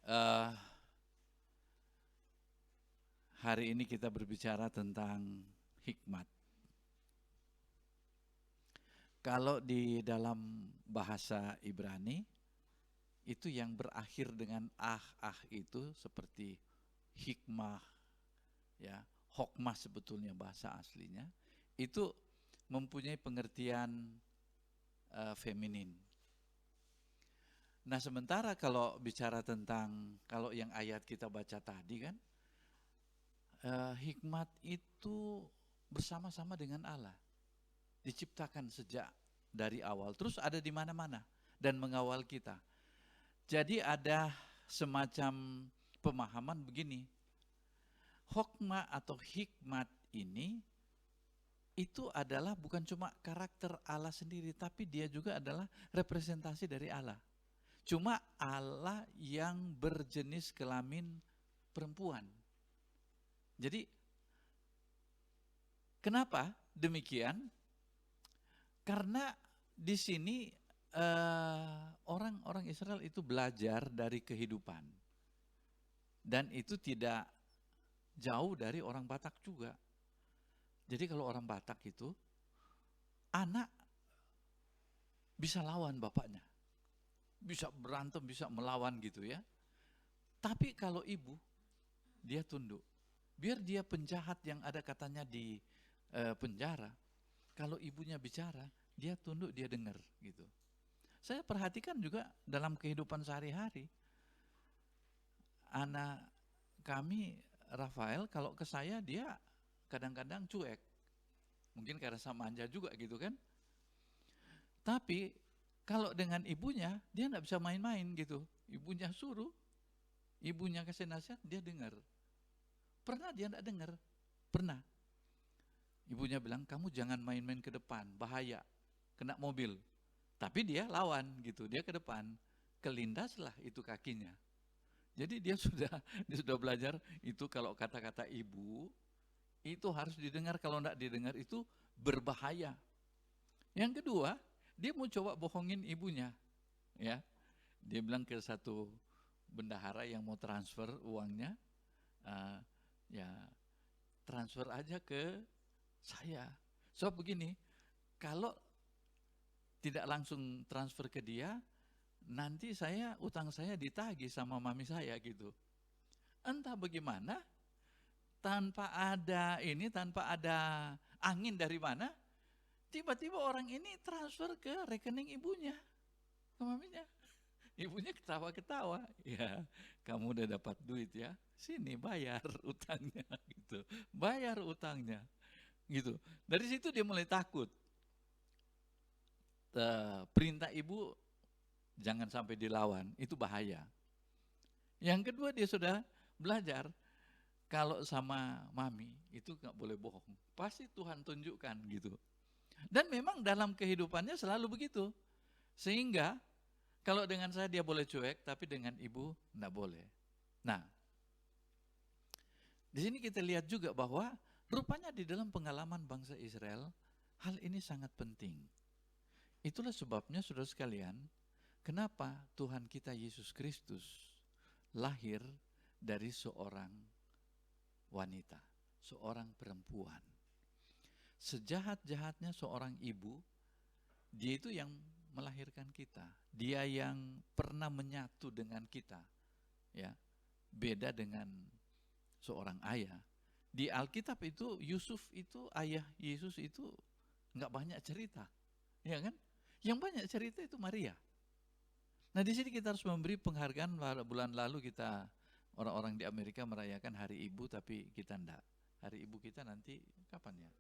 Eh, Hari ini kita berbicara tentang hikmat. Kalau di dalam bahasa Ibrani, itu yang berakhir dengan itu seperti hikmah, ya, hokmah sebetulnya bahasa aslinya, itu mempunyai pengertian feminin. Nah, sementara kalau bicara tentang, kalau yang ayat kita baca tadi kan, hikmat itu bersama-sama dengan Allah. Diciptakan sejak dari awal, terus ada di mana-mana dan mengawal kita. Jadi ada semacam pemahaman begini, hokmah atau hikmat ini itu adalah bukan cuma karakter Allah sendiri, tapi dia juga adalah representasi dari Allah. Cuma Allah yang berjenis kelamin perempuan. Jadi kenapa demikian? Karena di sini orang-orang Israel itu belajar dari kehidupan. Dan itu tidak jauh dari orang Batak juga. Jadi kalau orang Batak itu, anak bisa lawan bapaknya. Bisa berantem, bisa melawan gitu ya. Tapi kalau ibu, dia tunduk. Biar dia penjahat yang ada katanya di penjara, kalau ibunya bicara, dia tunduk, dia dengar gitu. Saya perhatikan juga dalam kehidupan sehari-hari. Anak kami, Rafael, kalau ke saya dia kadang-kadang cuek. Mungkin karena sama manja juga gitu kan. Tapi kalau dengan ibunya, dia nggak bisa main-main gitu. Ibunya suruh, ibunya kasih nasihat, dia dengar. Pernah dia nggak dengar? Pernah. Ibunya bilang, kamu jangan main-main ke depan, bahaya, kena mobil. Tapi dia lawan gitu, dia ke depan. Kelindaslah itu kakinya. Jadi dia sudah belajar itu kalau kata-kata ibu, itu harus didengar, kalau enggak didengar itu berbahaya. Yang kedua, dia mau coba bohongin ibunya, ya. Dia bilang ke satu bendahara yang mau transfer uangnya, uh, ya transfer aja ke saya. So begini, kalau tidak langsung transfer ke dia, nanti utang saya ditagih sama mami saya gitu. Entah bagaimana, tanpa ada angin dari mana, tiba-tiba orang ini transfer ke rekening ibunya, ke maminya. Ibunya ketawa-ketawa, ya kamu udah dapat duit ya, sini bayar utangnya gitu, bayar utangnya gitu. Dari situ dia mulai takut. Perintah ibu jangan sampai dilawan, itu bahaya. Yang kedua dia sudah belajar, kalau sama mami itu nggak boleh bohong, pasti Tuhan tunjukkan gitu. Dan memang dalam kehidupannya selalu begitu. Sehingga kalau dengan saya dia boleh cuek, tapi dengan ibu nggak boleh. Nah, di sini kita lihat juga bahwa rupanya di dalam pengalaman bangsa Israel, hal ini sangat penting. Itulah sebabnya saudara sekalian, kenapa Tuhan kita Yesus Kristus lahir dari seorang wanita, seorang perempuan. Sejahat-jahatnya seorang ibu, dia itu yang melahirkan kita. Dia yang pernah menyatu dengan kita, ya. Beda dengan seorang ayah. Di Alkitab itu Yusuf itu, ayah Yesus itu nggak banyak cerita, ya kan? Yang banyak cerita itu Maria. Nah di sini kita harus memberi penghargaan. Bulan lalu kita, orang-orang di Amerika merayakan Hari Ibu, tapi kita enggak. Hari Ibu kita nanti kapan ya?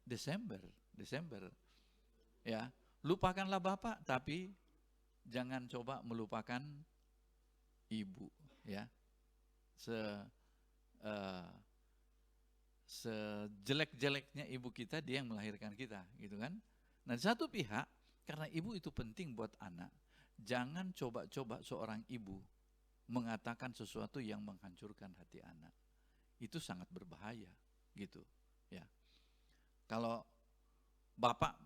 Desember, Desember. Ya, lupakanlah bapak, tapi jangan coba melupakan ibu. Ya, se eh, sejelek-jeleknya ibu kita, dia yang melahirkan kita, gitu kan? Nah, di satu pihak, karena ibu itu penting buat anak, jangan coba-coba seorang ibu mengatakan sesuatu yang menghancurkan hati anak. Itu sangat berbahaya, gitu. Ya, kalau bapak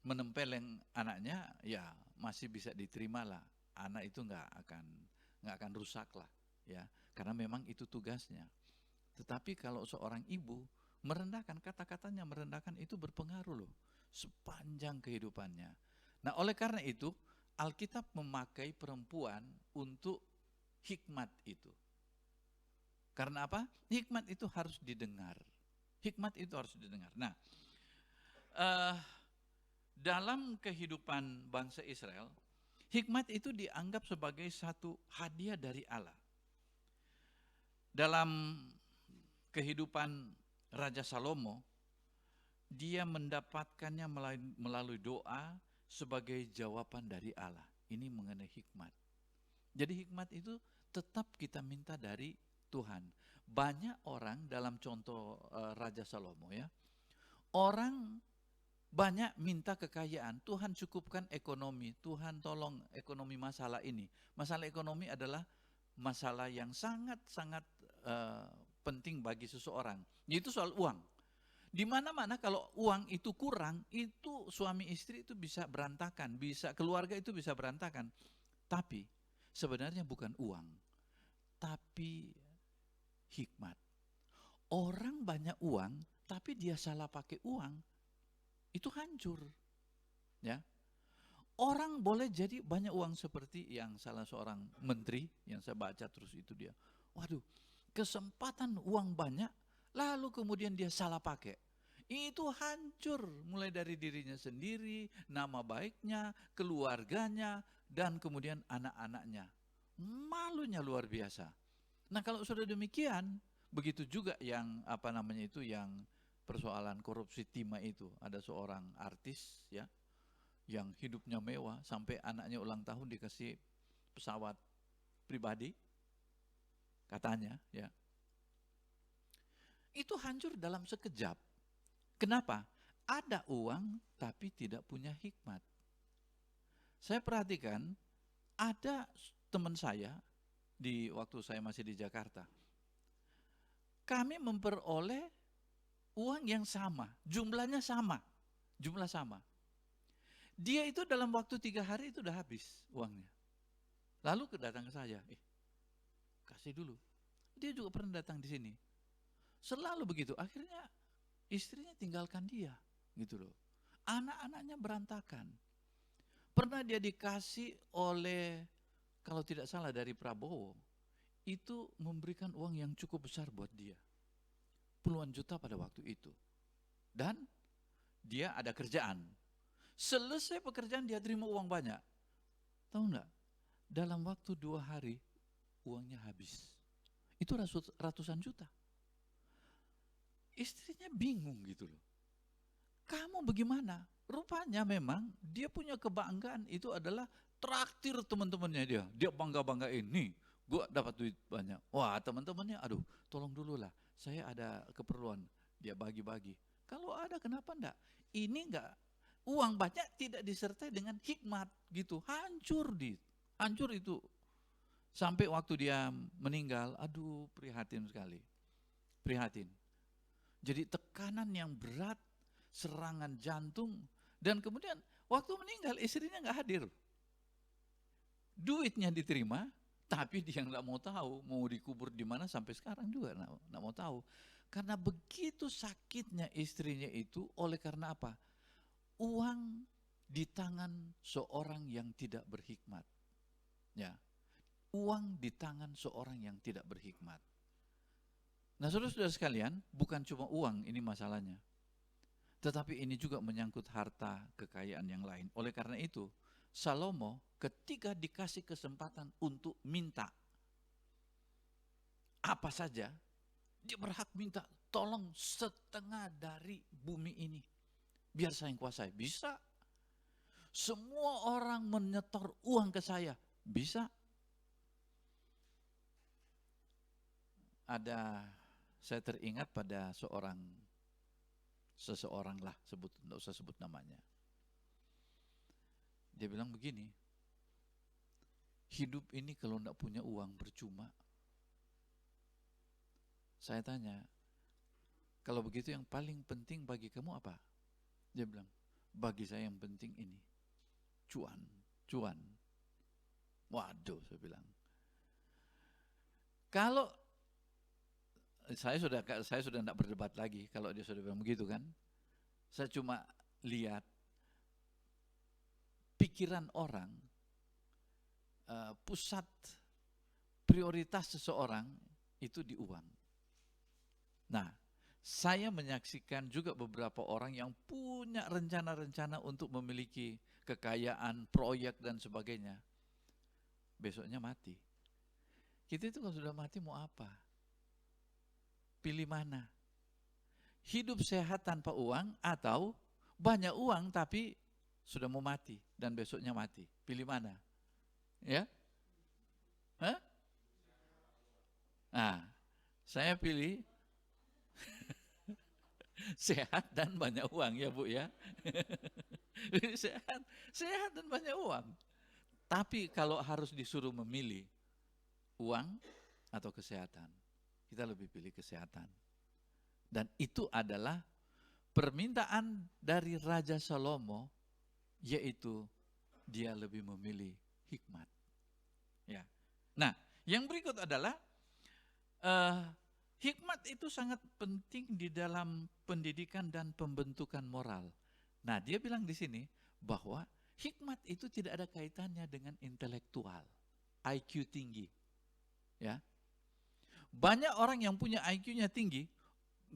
menempeleng anaknya, ya masih bisa diterima lah. Anak itu nggak akan nggak akan rusak lah, ya, karena memang itu tugasnya. Tetapi kalau seorang ibu merendahkan, kata-katanya merendahkan, itu berpengaruh loh sepanjang kehidupannya. Nah, oleh karena itu Alkitab memakai perempuan untuk hikmat itu. Karena apa? Hikmat itu harus didengar. Hikmat itu harus didengar. Nah, dalam kehidupan bangsa Israel, hikmat itu dianggap sebagai satu hadiah dari Allah. Dalam kehidupan Raja Salomo, dia mendapatkannya melalui doa sebagai jawaban dari Allah. Ini mengenai hikmat. Jadi hikmat itu tetap kita minta dari Tuhan. Banyak orang dalam contoh Raja Salomo, ya, orang banyak minta kekayaan, Tuhan cukupkan ekonomi, Tuhan tolong ekonomi masalah ini. Masalah ekonomi adalah masalah yang sangat-sangat penting bagi seseorang, yaitu soal uang. Di mana-mana kalau uang itu kurang, itu suami istri itu bisa berantakan, bisa keluarga itu bisa berantakan. Tapi sebenarnya bukan uang, tapi hikmat. Orang banyak uang, tapi dia salah pakai uang, itu hancur. Ya, orang boleh jadi banyak uang seperti yang salah seorang menteri yang saya baca terus itu dia, waduh, kesempatan uang banyak, lalu kemudian dia salah pakai. Itu hancur mulai dari dirinya sendiri, nama baiknya, keluarganya, dan kemudian anak-anaknya. Malunya luar biasa. Nah, kalau sudah demikian, begitu juga yang yang persoalan korupsi timah itu. Ada seorang artis, ya, yang hidupnya mewah sampai anaknya ulang tahun dikasih pesawat pribadi, katanya, ya. Itu hancur dalam sekejap. Kenapa? Ada uang tapi tidak punya hikmat. Saya perhatikan ada teman saya di waktu saya masih di Jakarta. Kami memperoleh uang yang sama, jumlahnya sama, jumlah sama. Dia itu dalam waktu 3 hari itu udah habis uangnya. Lalu datang ke saya, kasih dulu. Dia juga pernah datang di sini. Selalu begitu, akhirnya istrinya tinggalkan dia, gitu loh. Anak-anaknya berantakan. Pernah dia dikasih oleh, kalau tidak salah dari Prabowo, itu memberikan uang yang cukup besar buat dia. Puluhan juta pada waktu itu. Dan dia ada kerjaan. Selesai pekerjaan dia terima uang banyak. Tahu enggak? Dalam waktu 2 hari uangnya habis. Itu ratusan juta. Istrinya bingung gitu loh. Kamu bagaimana? Rupanya memang dia punya kebanggaan itu adalah traktir teman-temannya dia. Dia bangga-banggain, nih gue dapat duit banyak. Wah, teman-temannya, aduh tolong dulu lah, saya ada keperluan. Dia bagi-bagi. Kalau ada, kenapa enggak? Ini enggak, uang banyak tidak disertai dengan hikmat gitu. Hancur itu. Sampai waktu dia meninggal, aduh prihatin sekali. Prihatin. Jadi tekanan yang berat, serangan jantung, dan kemudian waktu meninggal istrinya nggak hadir. Duitnya diterima, tapi dia nggak mau tahu mau dikubur di mana, sampai sekarang juga nggak mau tahu. Karena begitu sakitnya istrinya itu, oleh karena apa? Uang di tangan seorang yang tidak berhikmat. Ya, uang di tangan seorang yang tidak berhikmat. Nah, saudara-saudara sekalian, bukan cuma uang ini masalahnya, tetapi ini juga menyangkut harta kekayaan yang lain. Oleh karena itu, Salomo ketika dikasih kesempatan untuk minta apa saja, dia berhak minta, tolong setengah dari bumi ini, biar saya yang kuasai. Bisa. Semua orang menyetor uang ke saya, bisa. Saya teringat pada seseorang lah, tidak usah sebut namanya. Dia bilang begini, hidup ini kalau tidak punya uang percuma. Saya tanya, kalau begitu yang paling penting bagi kamu apa? Dia bilang, bagi saya yang penting ini, cuan. Waduh, saya bilang, Kalau saya sudah tidak berdebat lagi kalau dia sudah bilang begitu kan. Saya cuma lihat pikiran orang, pusat prioritas seseorang itu di uang. Nah, saya menyaksikan juga beberapa orang yang punya rencana-rencana untuk memiliki kekayaan, proyek dan sebagainya. Besoknya mati. Kita itu kalau sudah mati mau apa? Pilih mana? Hidup sehat tanpa uang atau banyak uang tapi sudah mau mati dan besoknya mati. Pilih mana? Ya? Hah? Nah, saya pilih sehat dan banyak uang ya Bu ya. sehat dan banyak uang. Tapi kalau harus disuruh memilih uang atau kesehatan, kita lebih pilih kesehatan. Dan itu adalah permintaan dari Raja Salomo, yaitu dia lebih memilih hikmat. Ya. Nah, yang berikut adalah hikmat itu sangat penting di dalam pendidikan dan pembentukan moral. Nah, dia bilang di sini bahwa hikmat itu tidak ada kaitannya dengan intelektual, IQ tinggi. Ya. Banyak orang yang punya IQ-nya tinggi,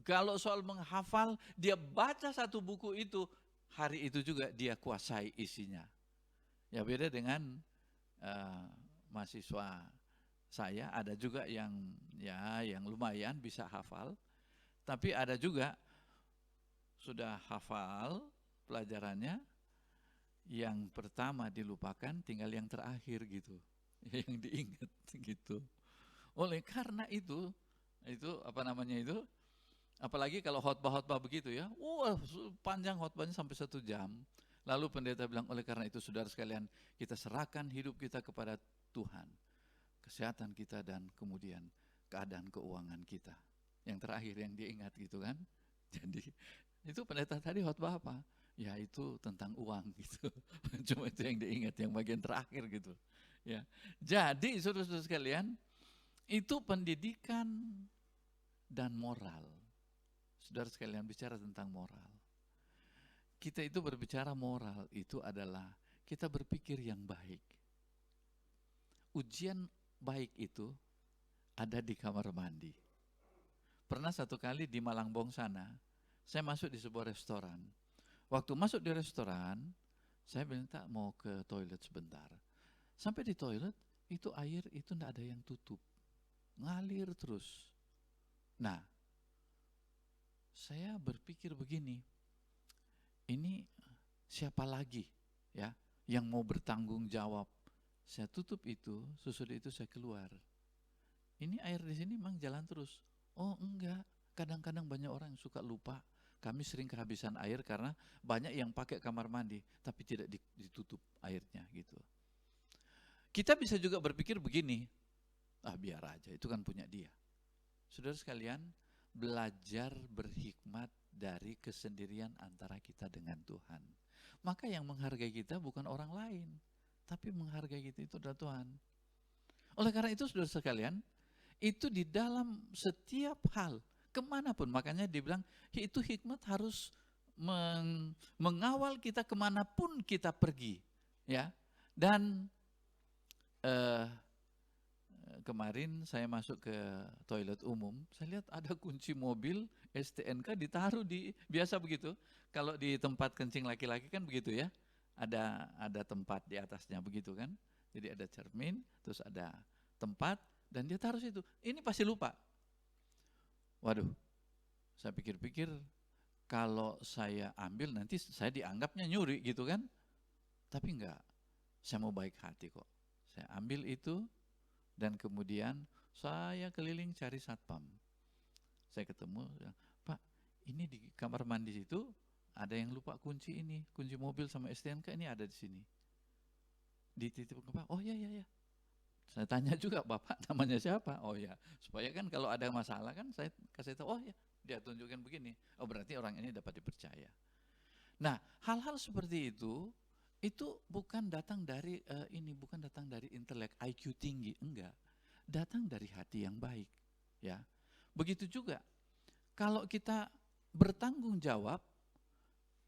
kalau soal menghafal, dia baca satu buku itu, hari itu juga dia kuasai isinya. Ya beda dengan mahasiswa saya, ada juga yang lumayan bisa hafal, tapi ada juga sudah hafal pelajarannya, yang pertama dilupakan, tinggal yang terakhir gitu, yang diingat gitu. Oleh karena itu apalagi kalau khotbah begitu ya, panjang khotbahnya sampai 1 jam. Lalu pendeta bilang, oleh karena itu saudara sekalian, kita serahkan hidup kita kepada Tuhan, kesehatan kita dan kemudian keadaan keuangan kita. Yang terakhir yang diingat gitu kan. Jadi itu pendeta tadi khotbah apa? Ya itu tentang uang gitu. Cuma itu yang diingat, yang bagian terakhir gitu. Ya. Jadi saudara-saudara sekalian, itu pendidikan dan moral. Saudara sekalian, bicara tentang moral. Kita itu berbicara moral itu adalah kita berpikir yang baik. Ujian baik itu ada di kamar mandi. Pernah satu kali di Malangbong sana, saya masuk di sebuah restoran. Waktu masuk di restoran, saya minta mau ke toilet sebentar. Sampai di toilet, itu air itu tidak ada yang tutup. Ngalir terus. Nah, saya berpikir begini, ini siapa lagi ya yang mau bertanggung jawab? Saya tutup itu, sesudah itu saya keluar. Ini air di sini memang jalan terus. Oh enggak, kadang-kadang banyak orang yang suka lupa. Kami sering kehabisan air karena banyak yang pakai kamar mandi, tapi tidak ditutup airnya gitu. Kita bisa juga berpikir begini, biar aja, itu kan punya dia. Saudara sekalian, belajar berhikmat dari kesendirian antara kita dengan Tuhan. Maka yang menghargai kita bukan orang lain, tapi menghargai kita itu adalah Tuhan. Oleh karena itu saudara sekalian, itu di dalam setiap hal, kemanapun, makanya dibilang itu hikmat harus mengawal kita kemanapun kita pergi. Ya. Dan kemarin saya masuk ke toilet umum, saya lihat ada kunci mobil STNK ditaruh di, biasa begitu, kalau di tempat kencing laki-laki kan begitu ya, ada tempat di atasnya begitu kan, jadi ada cermin, terus ada tempat, dan dia taruh situ. Ini pasti lupa. Waduh, saya pikir-pikir, kalau saya ambil nanti saya dianggapnya nyuri gitu kan, tapi enggak, saya mau baik hati kok. Saya ambil itu, dan kemudian saya keliling cari satpam. Saya ketemu, Pak, ini di kamar mandi situ ada yang lupa kunci ini, kunci mobil sama STNK ini ada di sini. Dititip ke Pak, oh ya. Saya tanya juga, Bapak namanya siapa? Oh ya, supaya kan kalau ada masalah kan saya kasih tahu, oh ya, dia tunjukkan begini. Oh berarti orang ini dapat dipercaya. Nah, hal-hal seperti itu bukan datang dari bukan datang dari intelek IQ tinggi, enggak. datang dari hati yang baik, ya. Begitu juga kalau kita bertanggung jawab,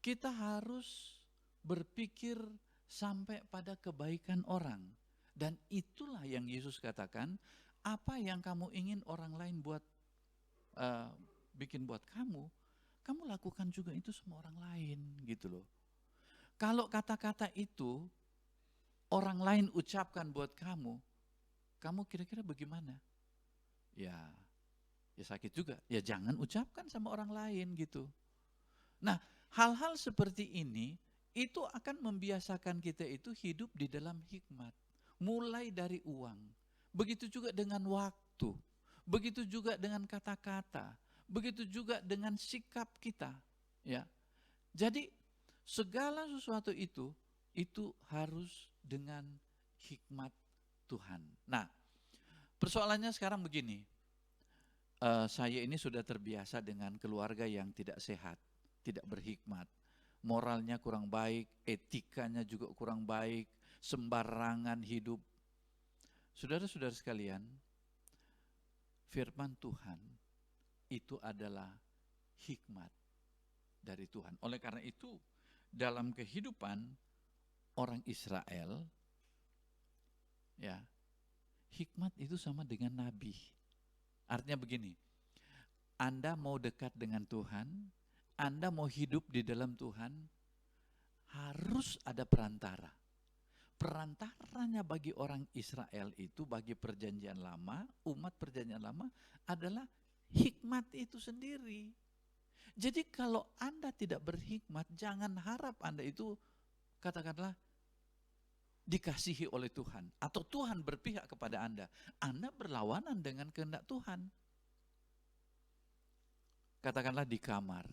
kita harus berpikir sampai pada kebaikan orang. Dan itulah yang Yesus katakan, apa yang kamu ingin orang lain bikin buat kamu lakukan juga itu sama orang lain, gitu loh. Kalau kata-kata itu orang lain ucapkan buat kamu kira-kira bagaimana? Ya sakit juga. Ya jangan ucapkan sama orang lain gitu. Nah, hal-hal seperti ini itu akan membiasakan kita itu hidup di dalam hikmat. Mulai dari uang. Begitu juga dengan waktu. Begitu juga dengan kata-kata. Begitu juga dengan sikap kita. Ya. Jadi segala sesuatu itu harus dengan hikmat Tuhan. Nah, persoalannya sekarang begini. Saya ini sudah terbiasa dengan keluarga yang tidak sehat, tidak berhikmat. Moralnya kurang baik, etikanya juga kurang baik, sembarangan hidup. Saudara-saudara sekalian, firman Tuhan itu adalah hikmat dari Tuhan. Oleh karena itu, dalam kehidupan orang Israel, ya, hikmat itu sama dengan nabi. Artinya begini, Anda mau dekat dengan Tuhan, Anda mau hidup di dalam Tuhan, harus ada perantara. Perantaranya bagi orang Israel itu, bagi perjanjian lama, umat perjanjian lama adalah hikmat itu sendiri. Jadi kalau Anda tidak berhikmat, jangan harap Anda itu katakanlah dikasihi oleh Tuhan, atau Tuhan berpihak kepada Anda. Anda berlawanan dengan kehendak Tuhan. Katakanlah di kamar.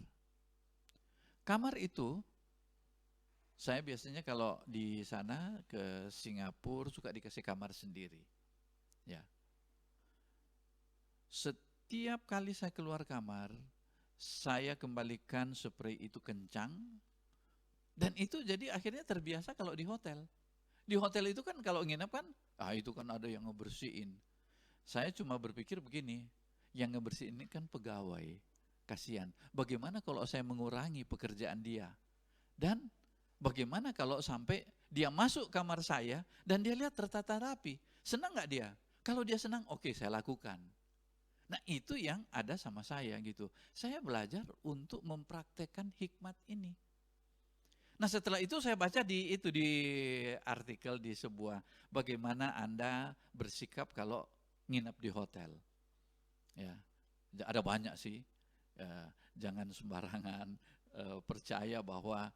Kamar itu, saya biasanya kalau di sana ke Singapura suka dikasih kamar sendiri. Ya. Setiap kali saya keluar kamar, saya kembalikan spray itu kencang, dan itu jadi akhirnya terbiasa kalau di hotel. Di hotel itu kan kalau nginep kan, itu kan ada yang ngebersihin. Saya cuma berpikir begini, yang ngebersihin ini kan pegawai, kasihan. Bagaimana kalau saya mengurangi pekerjaan dia? Dan bagaimana kalau sampai dia masuk kamar saya dan dia lihat tertata rapi? Senang nggak dia? Kalau dia senang, oke, saya lakukan. Nah itu yang ada sama saya gitu. Saya belajar untuk mempraktekkan hikmat ini. Nah setelah itu saya baca di artikel di sebuah, bagaimana Anda bersikap kalau nginep di hotel. Ya, ada banyak sih. Jangan sembarangan percaya bahwa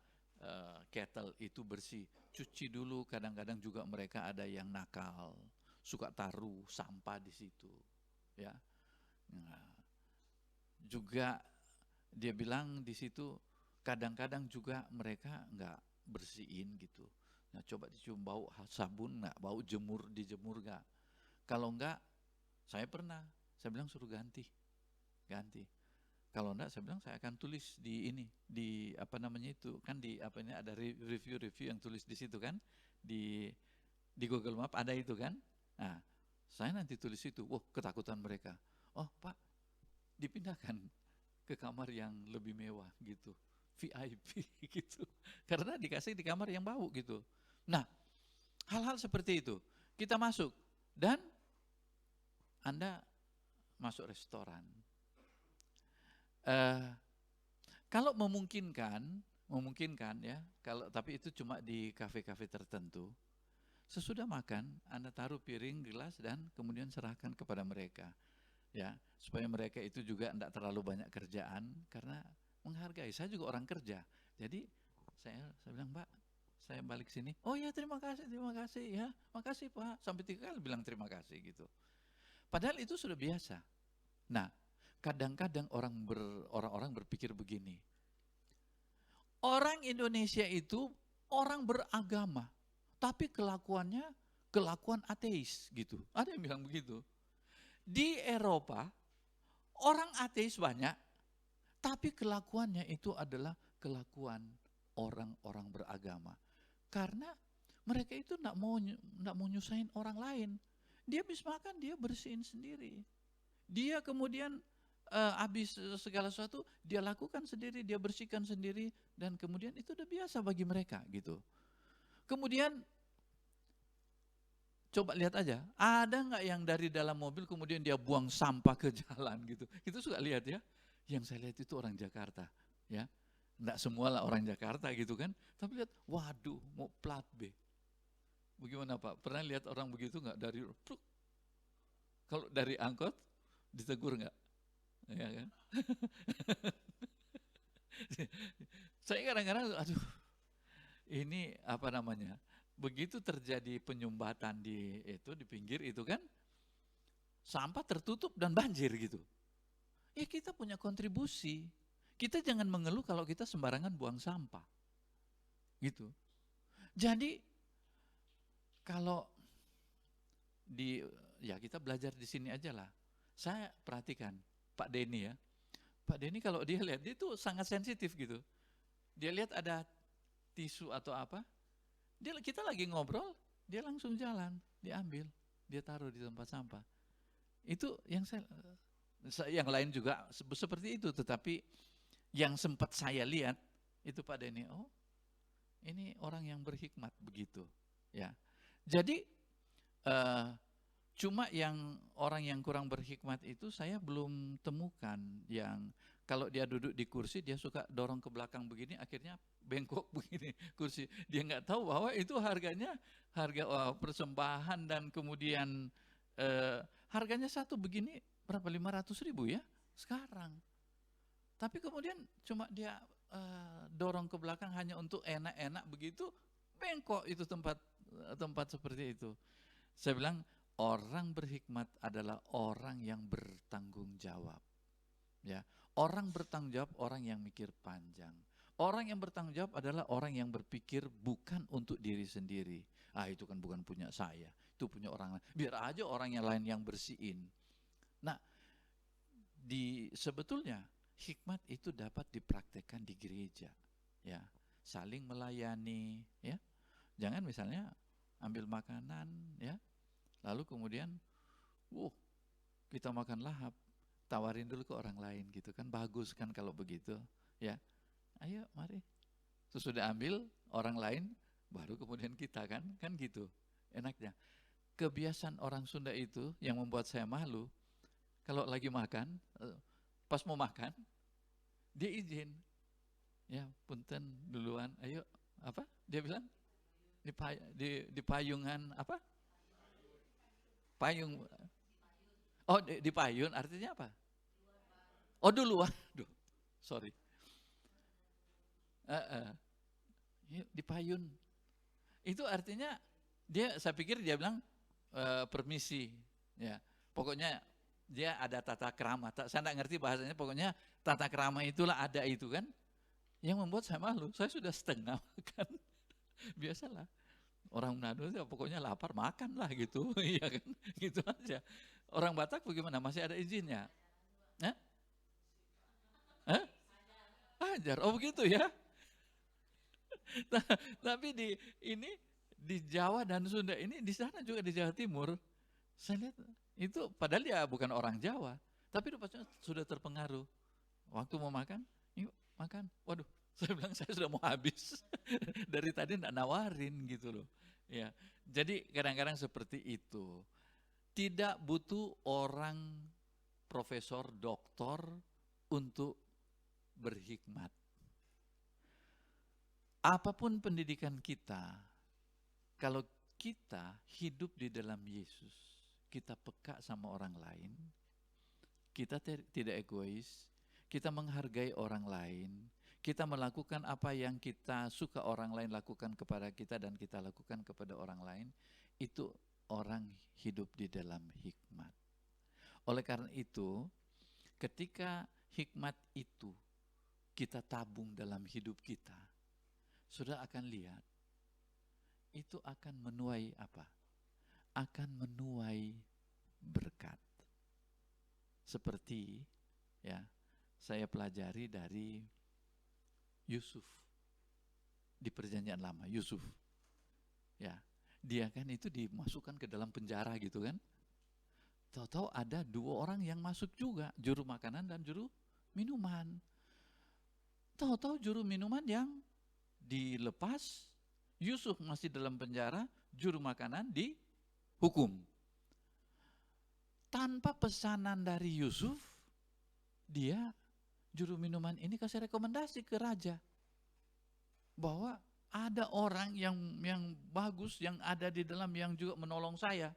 kettle itu bersih. Cuci dulu, kadang-kadang juga mereka ada yang nakal, suka taruh sampah di situ. Ya, nah, juga dia bilang di situ, kadang-kadang juga mereka nggak bersihin gitu. Nah coba dicium bau sabun nggak, bau dijemur nggak. Kalau nggak, saya bilang suruh ganti. Kalau enggak, saya bilang saya akan tulis di apa namanya itu, kan ada review yang tulis di situ kan, di Google Map ada itu kan. Nah, saya nanti tulis itu, ketakutan mereka. Oh Pak, dipindahkan ke kamar yang lebih mewah gitu. VIP gitu. Karena dikasih di kamar yang bau gitu. Nah, hal-hal seperti itu. Kita masuk dan Anda masuk restoran. Kalau memungkinkan ya, tapi itu cuma di kafe-kafe tertentu. Sesudah makan, Anda taruh piring, gelas dan kemudian serahkan kepada mereka. Ya, supaya mereka itu juga tidak terlalu banyak kerjaan, karena menghargai. Saya juga orang kerja. Jadi saya bilang, Mbak, saya balik sini. Oh ya, terima kasih ya. Makasih Pak. Sampai 3 kali bilang terima kasih gitu. Padahal itu sudah biasa. Nah, kadang-kadang orang-orang berpikir begini. Orang Indonesia itu orang beragama, tapi kelakuannya kelakuan ateis gitu. Ada yang bilang begitu. Di Eropa, orang ateis banyak, tapi kelakuannya itu adalah kelakuan orang-orang beragama. Karena mereka itu enggak mau nyusahin orang lain. Dia habis makan, dia bersihin sendiri. Dia kemudian habis segala sesuatu, dia lakukan sendiri, dia bersihkan sendiri, dan kemudian itu udah biasa bagi mereka gitu. Kemudian coba lihat aja, ada nggak yang dari dalam mobil kemudian dia buang sampah ke jalan gitu. Itu suka lihat ya. Yang saya lihat itu orang Jakarta, ya. Nggak semua lah orang Jakarta gitu kan. Tapi lihat, waduh, mau plat B. Bagaimana Pak? Pernah lihat orang begitu nggak dari pluk? Kalau dari angkot ditegur nggak? Ya kan? Saya kadang-kadang, aduh, ini apa namanya? Begitu terjadi penyumbatan di pinggir itu kan, sampah tertutup dan banjir gitu. Ya kita punya kontribusi. Kita jangan mengeluh kalau kita sembarangan buang sampah. Gitu. Jadi kalau ya kita belajar di sini aja lah. Saya perhatikan Pak Denny ya. Pak Denny kalau dia lihat, dia tuh sangat sensitif gitu. Dia lihat ada tisu atau apa, kita lagi ngobrol, dia langsung jalan, diambil, dia taruh di tempat sampah. Itu yang yang lain juga seperti itu, tetapi yang sempat saya lihat itu Pak Denny, oh ini orang yang berhikmat begitu, ya. Jadi cuma yang orang yang kurang berhikmat itu saya belum temukan, yang kalau dia duduk di kursi dia suka dorong ke belakang begini, akhirnya bengkok begini kursi. Dia nggak tahu bahwa itu harganya harga persembahan, dan kemudian harganya satu begini berapa, 500.000 ya sekarang. Tapi kemudian cuma dia dorong ke belakang hanya untuk enak-enak begitu, bengkok itu tempat seperti itu. Saya bilang orang berhikmat adalah orang yang bertanggung jawab. Ya, orang bertanggung jawab, orang yang mikir panjang. Orang yang bertanggung jawab adalah orang yang berpikir bukan untuk diri sendiri. Ah, itu kan bukan punya saya, itu punya orang lain. Biar aja orang yang lain yang bersihin. Nah, sebetulnya hikmat itu dapat dipraktekkan di gereja. Ya, saling melayani, ya. Jangan misalnya ambil makanan, ya. Lalu kemudian, kita makan lahap, tawarin dulu ke orang lain gitu kan, bagus kan kalau begitu, ya. Ayo, mari. Sesudah ambil orang lain, baru kemudian kita kan gitu, enaknya. Kebiasaan orang Sunda itu yang membuat saya malu, kalau lagi makan, pas mau makan, dia izin, ya punten duluan, ayo, apa? Dia bilang di payungan apa? Payung. Oh, di payun artinya apa? Oh, duluan. Duh, sorry. Di payun. Itu artinya saya pikir dia bilang permisi, ya. Pokoknya dia ada tata krama. Saya tidak ngerti bahasanya, pokoknya tata krama itulah ada itu kan. Yang membuat saya malu, saya sudah setengah makan. Biasalah. Orang Manado ya pokoknya lapar makan lah gitu, iya kan, gitu aja. Orang Batak bagaimana? Masih ada izinnya? Hah? Ajar, oh begitu ya. Tapi di Jawa dan Sunda ini, di sana juga di Jawa Timur, saya lihat itu padahal dia bukan orang Jawa, tapi rupanya sudah terpengaruh. Waktu mau makan, yuk makan. Waduh, saya bilang saya sudah mau habis. Dari tadi enggak nawarin gitu loh. Ya, jadi kadang-kadang seperti itu. Tidak butuh orang profesor, doktor untuk berhikmat. Apapun pendidikan kita, kalau kita hidup di dalam Yesus, kita peka sama orang lain, kita tidak egois, kita menghargai orang lain, kita melakukan apa yang kita suka orang lain lakukan kepada kita dan kita lakukan kepada orang lain, itu orang hidup di dalam hikmat. Oleh karena itu, ketika hikmat itu kita tabung dalam hidup kita, sudah akan lihat, itu akan menuai apa? Akan menuai berkat. Seperti ya, saya pelajari dari Yusuf di Perjanjian Lama. Yusuf, ya, dia kan itu dimasukkan ke dalam penjara gitu kan, Tahu-tahu ada 2 orang yang masuk juga, juru makanan dan juru minuman. Tahu-tahu juru minuman yang dilepas, Yusuf masih dalam penjara, juru makanan dihukum. Tanpa pesanan dari Yusuf, dia juru minuman ini kasih rekomendasi ke raja bahwa ada orang yang bagus yang ada di dalam yang juga menolong saya.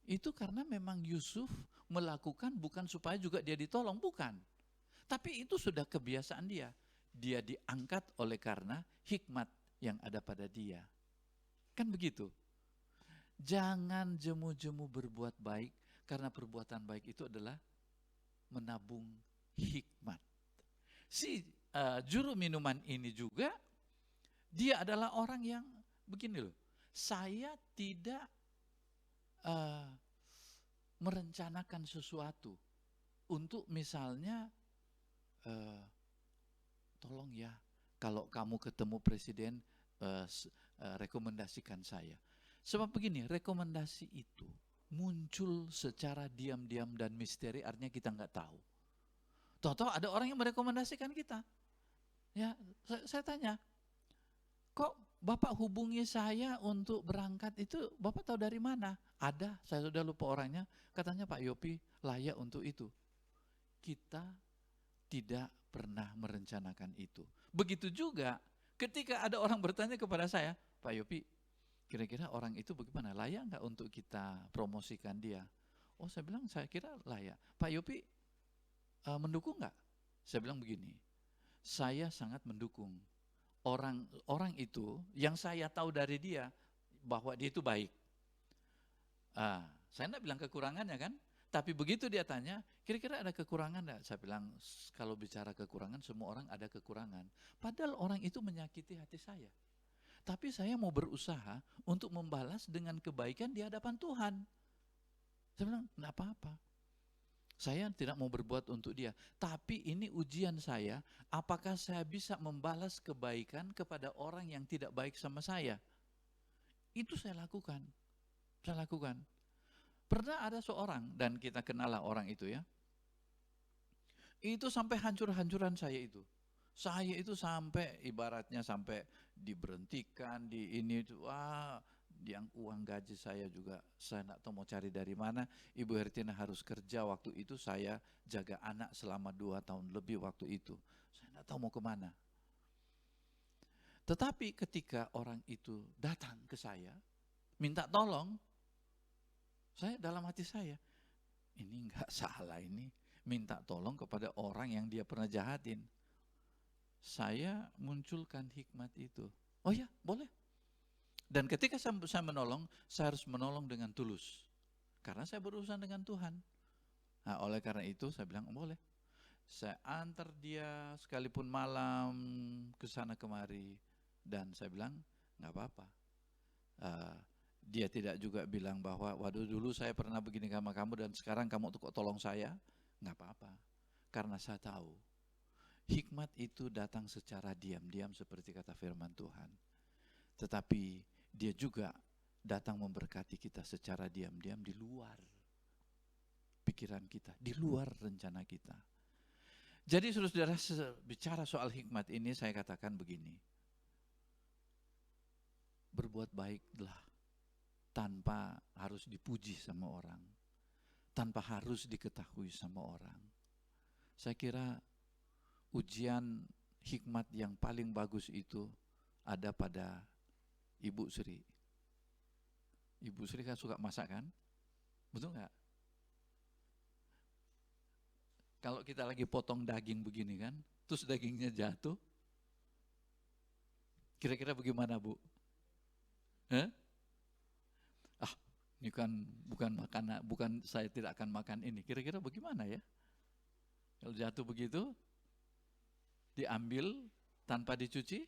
Itu karena memang Yusuf melakukan bukan supaya juga dia ditolong, bukan. Tapi itu sudah kebiasaan dia. Dia diangkat oleh karena hikmat yang ada pada dia. Kan begitu. Jangan jemu-jemu berbuat baik, karena perbuatan baik itu adalah menabung hikmat. Si juru minuman ini juga, dia adalah orang yang begini loh. Saya tidak merencanakan sesuatu untuk misalnya tolong ya kalau kamu ketemu presiden rekomendasikan saya. Sebab begini, rekomendasi itu muncul secara diam-diam dan misteri, artinya kita nggak tahu. Tahu-tahu ada orang yang merekomendasikan kita. Ya, saya tanya, kok Bapak hubungi saya untuk berangkat itu, Bapak tahu dari mana? Ada, saya sudah lupa orangnya, katanya Pak Yopi layak untuk itu. Kita tidak pernah merencanakan itu. Begitu juga ketika ada orang bertanya kepada saya, Pak Yopi, kira-kira orang itu bagaimana? Layak nggak untuk kita promosikan dia? Oh, saya bilang saya kira layak. Pak Yopi mendukung nggak? Saya bilang begini, saya sangat mendukung. Orang itu yang saya tahu dari dia bahwa dia itu baik. Saya enggak bilang kekurangannya kan, tapi begitu dia tanya, kira-kira ada kekurangan enggak? Saya bilang kalau bicara kekurangan semua orang ada kekurangan. Padahal orang itu menyakiti hati saya. Tapi saya mau berusaha untuk membalas dengan kebaikan di hadapan Tuhan. Saya bilang enggak apa-apa. Saya tidak mau berbuat untuk dia, tapi ini ujian saya, apakah saya bisa membalas kebaikan kepada orang yang tidak baik sama saya? Itu saya lakukan. Pernah ada seorang, dan kita kenal orang itu ya, itu sampai hancur-hancuran saya itu. Saya itu sampai ibaratnya sampai diberhentikan, di ini itu, yang uang gaji saya juga saya tidak tahu mau cari dari mana. Ibu Hertina harus kerja waktu itu, saya jaga anak selama 2 tahun lebih waktu itu. Saya tidak tahu mau kemana. Tetapi ketika orang itu datang ke saya, minta tolong, saya dalam hati saya, ini enggak salah ini, minta tolong kepada orang yang dia pernah jahatin. Saya munculkan hikmat itu. Oh ya, boleh. Dan ketika saya menolong, saya harus menolong dengan tulus. Karena saya berurusan dengan Tuhan. Nah, oleh karena itu saya bilang, boleh. Saya antar dia sekalipun malam ke sana kemari. Dan saya bilang, nggak apa-apa. Dia tidak juga bilang bahwa, waduh dulu saya pernah begini sama kamu dan sekarang kamu kok tolong saya. Nggak apa-apa. Karena saya tahu, hikmat itu datang secara diam-diam seperti kata firman Tuhan. Tetapi dia juga datang memberkati kita secara diam-diam di luar pikiran kita, di luar rencana kita. Jadi saudara-saudara, bicara soal hikmat ini saya katakan begini. Berbuat baiklah tanpa harus dipuji sama orang, tanpa harus diketahui sama orang. Saya kira ujian hikmat yang paling bagus itu ada pada Ibu Sri. Ibu Sri kan suka masak kan? Betul nggak? Kalau kita lagi potong daging begini kan, terus dagingnya jatuh, kira-kira bagaimana Bu? Ini kan bukan saya tidak akan makan ini. Kira-kira bagaimana ya? Kalau jatuh begitu, diambil tanpa dicuci?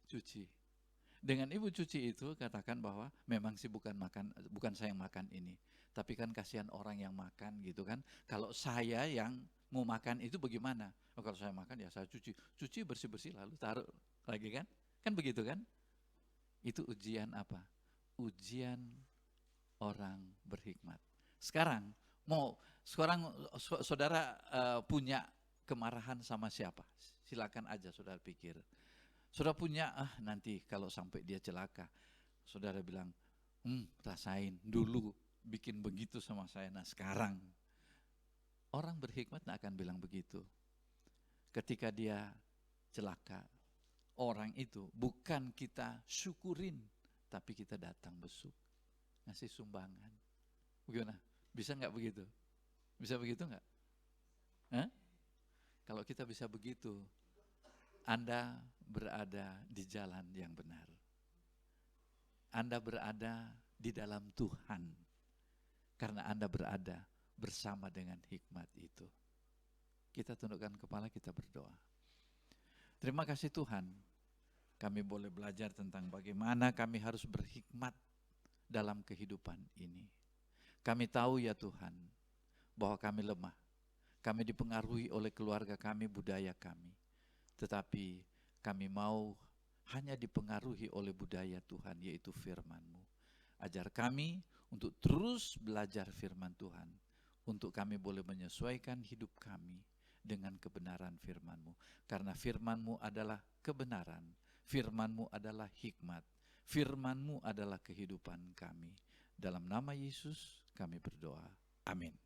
Cuci. Dengan Ibu cuci itu katakan bahwa memang sih bukan saya yang makan ini, tapi kan kasihan orang yang makan gitu kan. Kalau saya yang mau makan itu bagaimana? Oh, kalau saya makan ya saya cuci bersih-bersih lalu taruh lagi kan begitu kan? Itu ujian apa? Ujian orang berhikmat. Sekarang saudara punya kemarahan sama siapa? Silakan aja saudara pikir. Saudara punya, nanti kalau sampai dia celaka, saudara bilang, rasain dulu bikin begitu sama saya, nah sekarang. Orang berhikmat tidak akan bilang begitu. Ketika dia celaka, orang itu bukan kita syukurin, tapi kita datang besuk, ngasih sumbangan. Bagaimana? Bisa nggak begitu? Bisa begitu nggak? Kalau kita bisa begitu, Anda berada di jalan yang benar. Anda berada di dalam Tuhan, karena Anda berada bersama dengan hikmat itu. Kita tundukkan kepala, kita berdoa. Terima kasih Tuhan, kami boleh belajar tentang bagaimana kami harus berhikmat dalam kehidupan ini. Kami tahu ya Tuhan, bahwa kami lemah. Kami dipengaruhi oleh keluarga kami, budaya kami. Tetapi kami mau hanya dipengaruhi oleh budaya Tuhan, yaitu firman-Mu. Ajar kami untuk terus belajar firman Tuhan, untuk kami boleh menyesuaikan hidup kami dengan kebenaran firman-Mu. Karena firman-Mu adalah kebenaran, firman-Mu adalah hikmat, firman-Mu adalah kehidupan kami. Dalam nama Yesus kami berdoa. Amin.